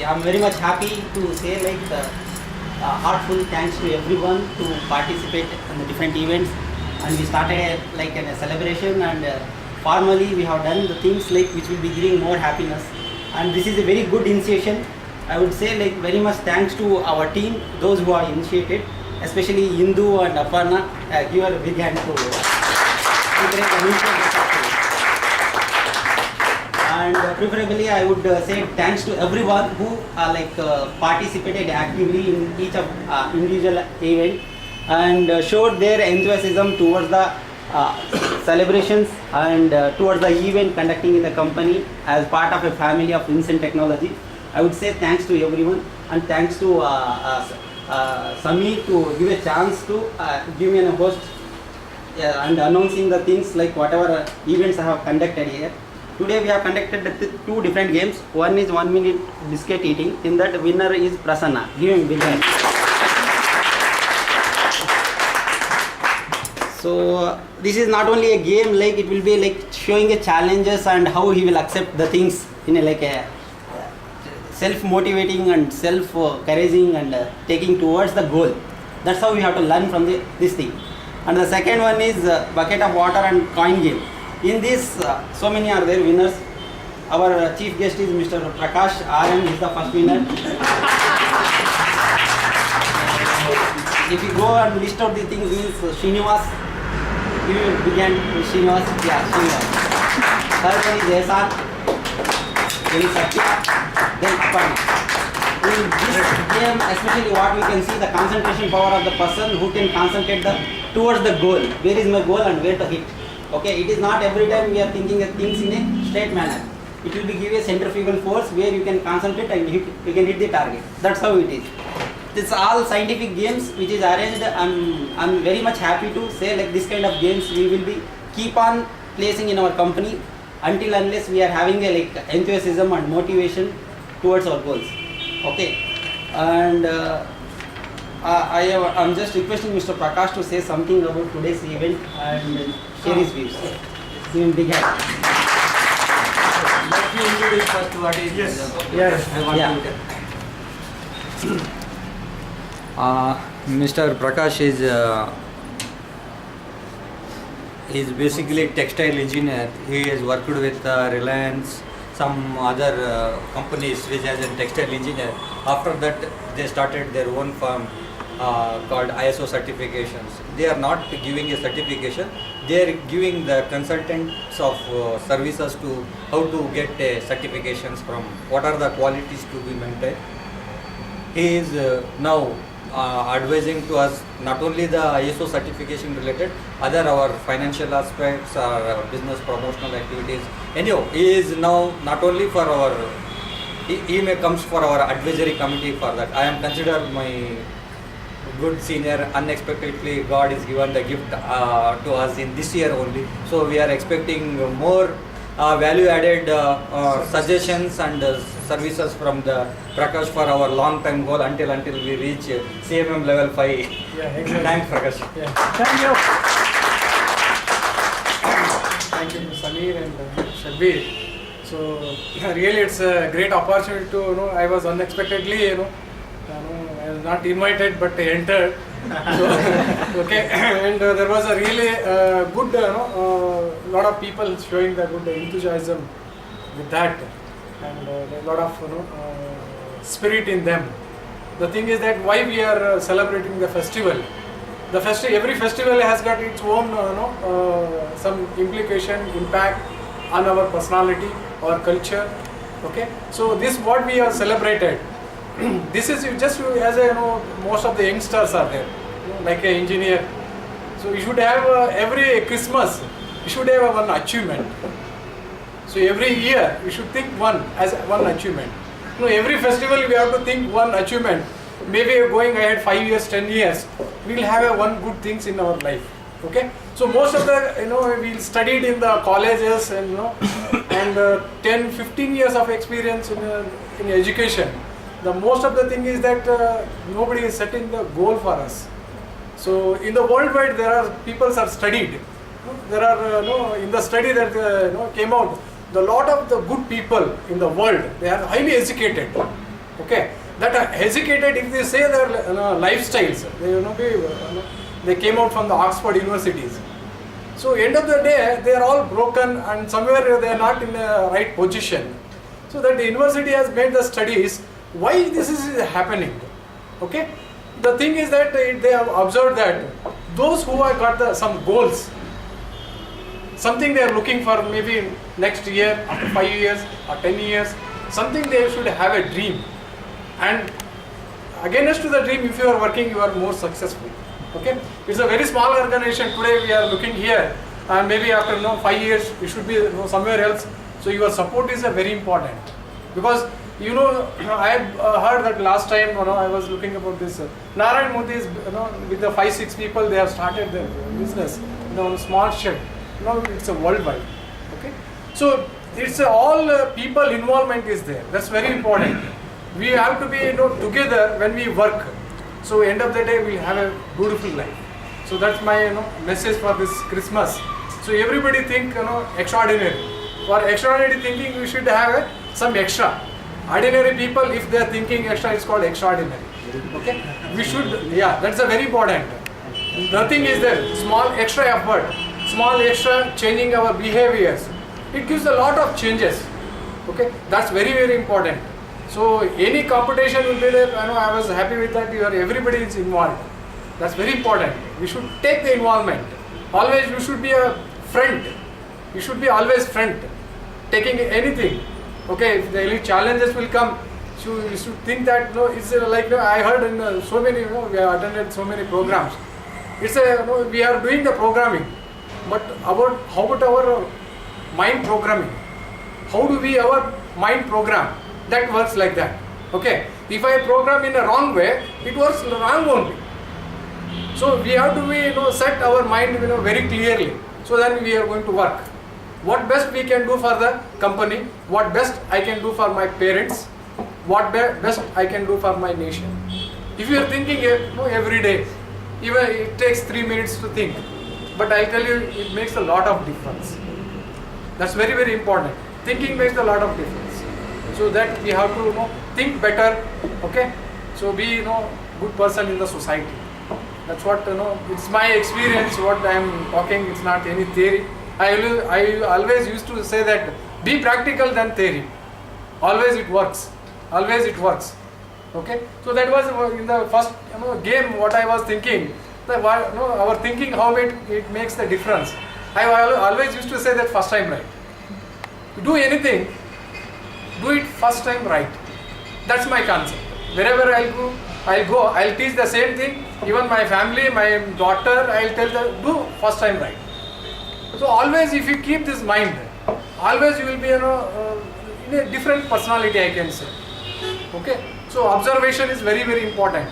I'm very much happy to say like heartful thanks to everyone to participate in the different events, and we started like a celebration, and formally we have done the things like which will be giving more happiness, and this is a very good initiation. I would say like very much thanks to our team, those who are initiated, especially Indu and Aparna. Give a big hand to and preferably I would say thanks to everyone who participated actively in each of individual event, and showed their enthusiasm towards the celebrations and towards the event conducting in the company as part of a family of Vincent Technology. I would say thanks to everyone, and thanks to Sami to give a chance to give me a host and announcing the things like whatever events I have conducted here. Today we have conducted two different games. One is 1 minute biscuit eating. In that, winner is Prasanna. Give him big hand. So this is not only a game, like it will be like showing a challenges and how he will accept the things in a self-motivating and self-encouraging and taking towards the goal. That's how we have to learn from this thing. And the second one is bucket of water and coin game. In this, so many are there winners. Our chief guest is Mr. Prakash RM. He is the first winner. If you go and list out the things, means Srinivas. Give me a big hand to Srinivas. Yeah, Srinivas. Third one is Ehsan. Then Satya. Then Aparna. In this game, especially what we can see, the concentration power of the person who can concentrate towards the goal. Where is my goal and where to hit. Okay, it is not every time we are thinking of things in a straight manner. It will be give a centrifugal force where you can concentrate and you can hit the target. That's how it is. It's all scientific games which is arranged. I'm very much happy to say like this kind of games we will be keep on placing in our company until unless we are having a like enthusiasm and motivation towards our goals. Okay, and I'm just requesting Mr. Prakash to say something about today's event and share his views. Give him big hand. Let me introduce first what is Yes. I want to Mr. Prakash is basically textile engineer. He has worked with Reliance, some other companies which as a textile engineer. After that, they started their own firm called ISO certifications. They are not giving a certification, they are giving the consultants of services to how to get certifications from what are the qualities to be maintained. He is now advising to us not only the ISO certification related, other our financial aspects, our business promotional activities. Anyhow, he is now not only for our, he may comes for our advisory committee for that. I am considered my good senior. Unexpectedly God is given the gift to us in this year only, so we are expecting more value added suggestions and services from the Prakash for our long time goal until we reach CMM level 5. Yeah, exactly. Thanks Prakash. Yeah. Thank you. Thank you Samir and Shabir. So really it's a great opportunity to I was unexpectedly I was not invited but entered. So, okay, and there was a really good lot of people showing the good enthusiasm with that, and a lot of spirit in them. The thing is that why we are celebrating the festival. Every festival has got its own some implication, impact on our personality or culture. Okay, so this what we are celebrated. This is just as most of the youngsters are there, like an engineer. So you should have every Christmas, you should have one achievement. So every year you should think one achievement. Every festival we have to think one achievement. Maybe going ahead 5 years, 10 years, we will have one good things in our life. Okay. So most of the we studied in the colleges and and 10, 15 years of experience in education. The most of the thing is that nobody is setting the goal for us. So in the worldwide there are people are studied. There are in the study that came out, the lot of the good people in the world, they are highly educated. Okay, that are hesitated if they say their lifestyles. They came out from the Oxford universities. So end of the day, they are all broken and somewhere they are not in the right position. So that the university has made the studies why this is happening. Okay, the thing is that they have observed that those who have got some goals, something they are looking for maybe next year, after 5 years or 10 years, something they should have a dream. And against to the dream, if you are working, you are more successful. Okay, it's a very small organization. Today we are looking here, and maybe after 5 years, you should be somewhere else. So your support is very important, because I had heard that last time I was looking about this. Narayan Modi is with the 5-6 people they have started their business. Small shed. It's a worldwide. Okay, so it's all people involvement is there. That's very important. We have to be together when we work. So end of the day we'll have a beautiful life. So that's my message for this Christmas. So everybody think extraordinary. For extraordinary thinking we should have some extra. Ordinary people, if they are thinking extra, it's called extraordinary. Okay, we should, that's a very important. Nothing is there. Small extra effort, small extra changing our behaviors. It gives a lot of changes. Okay, that's very, very important. So any competition will be there. I was happy with that. Everybody is involved. That's very important. We should take the involvement. Always you should be a friend. You should be always friend. Taking anything. Okay, if any challenges will come, so you should think that it's like I heard in so many we have attended so many programs. It's we are doing the programming, but how about our mind programming? How do we our mind program? That works like that. Okay, if I program in a wrong way, it works wrong only. So we have to be set our mind very clearly. So then we are going to work. What best we can do for the company, what best I can do for my parents, what best I can do for my nation. If you are thinking every day, even it takes 3 minutes to think, but I tell you it makes a lot of difference. That's very, very important. Thinking makes a lot of difference. So that we have to think better. Okay, so be good person in the society. That's what it's my experience. What I am talking, it's not any theory. I always used to say that be practical than theory. Always it works. Always it works. Okay. So that was in the first game what I was thinking. Our thinking how it makes the difference. I always used to say that first time right. Do anything, do it first time right. That's my concept. Wherever I'll go, I'll teach the same thing. Even my family, my daughter, I'll tell them do first time right. So always if you keep this mind, always you will be in a different personality, I can say. Okay. So observation is very, very important.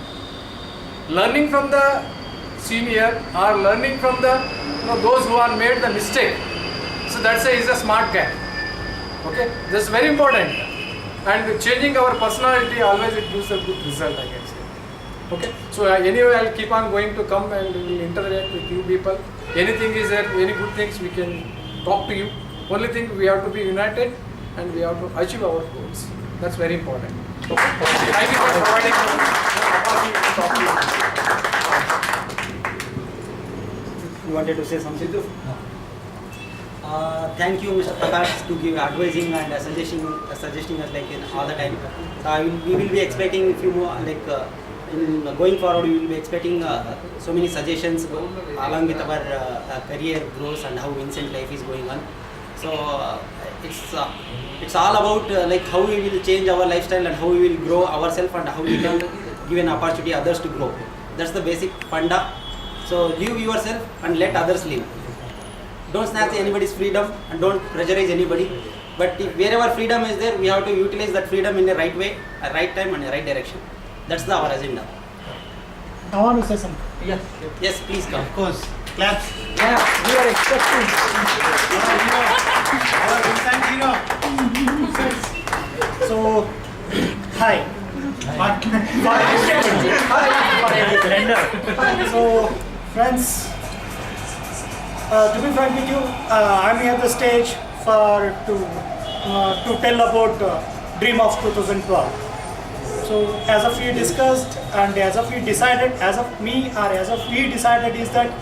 Learning from the senior or learning from the those who are made the mistake. So that's is a smart guy. Okay. That's very important. And changing our personality always it gives a good result, I can say. Okay. So anyway, I'll keep on going to come and we'll interact with you people. Anything is there, any good things we can talk to you. Only thing we have to be united and we have to achieve our goals. That's very important. Okay. Thank you for providing the opportunity to talk to you. You wanted to say something? Thank you, Mr. Prakash, to give advising and suggesting us like all the time. We will be expecting if you in going forward, we will be expecting so many suggestions along with our career growth and how Vincent life is going on. So it's all about like how we will change our lifestyle and how we will grow ourselves and how we can give an opportunity others to grow. That's the basic funda. So live yourself and let others live. Don't snatch anybody's freedom and don't pressurize anybody. But wherever freedom is there, we have to utilize that freedom in the right way, at right time and the right direction. That's our agenda. I want to say something. Yes, please come. Of course. Claps. Yeah, we are expecting. So, hi. So, friends, to be frank with you, I'm here at the stage to tell about Dream of 2012. So as of we discussed and as of we decided, as of me or as of we decided is that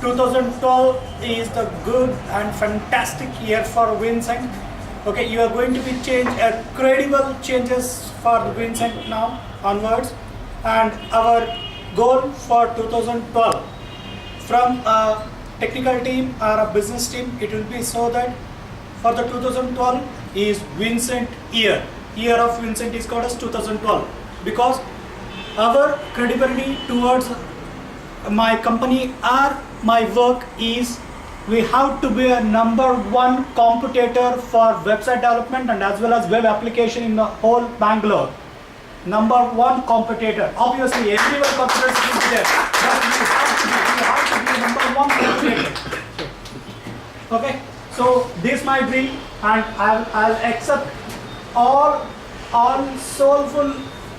2012 is the good and fantastic year for Vincent. Okay, you are going to be credible changes for Vincent now onwards, and our goal for 2012 from a technical team or a business team, it will be so that for the 2012 is Vincent year. Year of Vincent is called as 2012 because our credibility towards my company or my work is we have to be a #1 competitor for website development and as well as web application in the whole Bangalore. #1 competitor. Obviously, everyone competitors will be there, but you have to be #1 competitor. Okay, so this is my dream, and I'll accept all soulful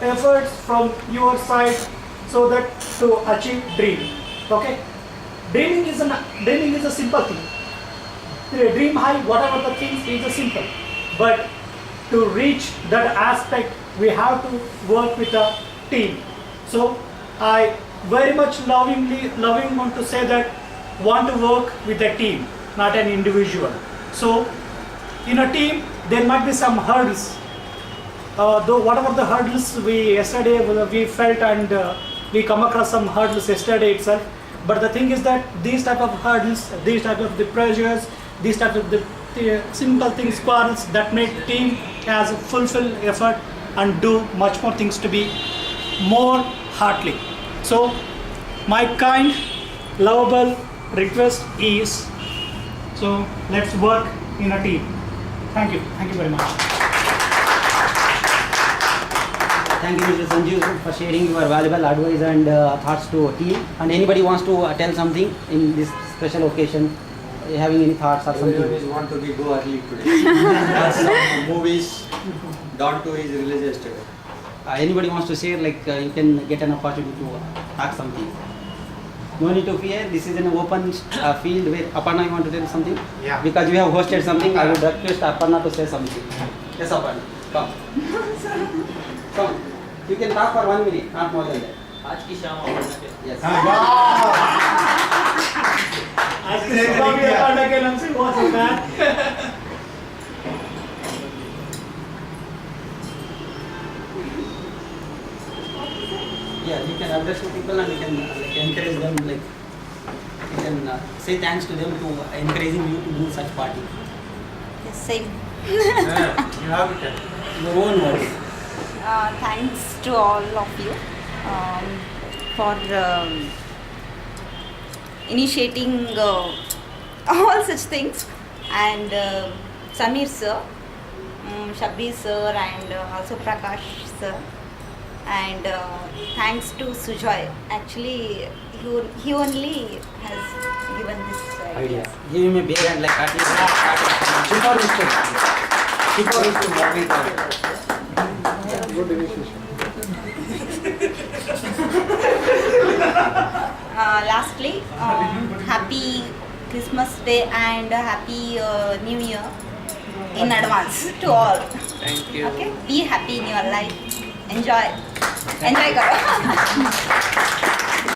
efforts from your side so that to achieve dream. Okay, dreaming is a simple thing. Dream high, whatever the things is a simple, but to reach that aspect we have to work with a team. So I very much loving want to say that want to work with a team, not an individual. So in a team there might be some hurdles. Though whatever the hurdles we felt and we come across some hurdles yesterday itself. But the thing is that these type of hurdles, these type of the pressures, these type of the simple things, quarrels that make team as a fulfill effort and do much more things to be more heartily. So my kind, lovable request is, so let's work in a team. Thank you very much. Thank you, Mr. Sanjeev, for sharing your valuable advice and thoughts to team. And anybody wants to tell something in this special occasion, having any thoughts or something? Everyone want to go early today. Some movies, Dawn 2 is released yesterday. Anybody wants to share, like you can get an opportunity to talk something. No need to fear, this is an open field where Aparna, you want to tell something? Yeah. Because we have hosted something, I would request Aparna to say something. Yes, Aparna, come. Come. You can talk for 1 minute, not more than that. आज की शाम अपर्णा के Yes. आज के सुबह भी अपर्णा के नाम से बहुत होता है। Yeah, you can address to people and you can encourage them, like you can say thanks to them to encouraging you to do such party. Yes, same. you have it. Your own words. Thanks to all of you for initiating all such things, and Samir sir, Shabbir sir, and also Prakash sir, and thanks to Sujoy. Actually, he only has given this idea. Give him a big hand like at least. Super wisdom, what we call it. Good initiation. Lastly, happy Christmas Day and happy New Year in advance to all. Thank you. Okay, be happy in your life. Enjoy. Enjoy, girl.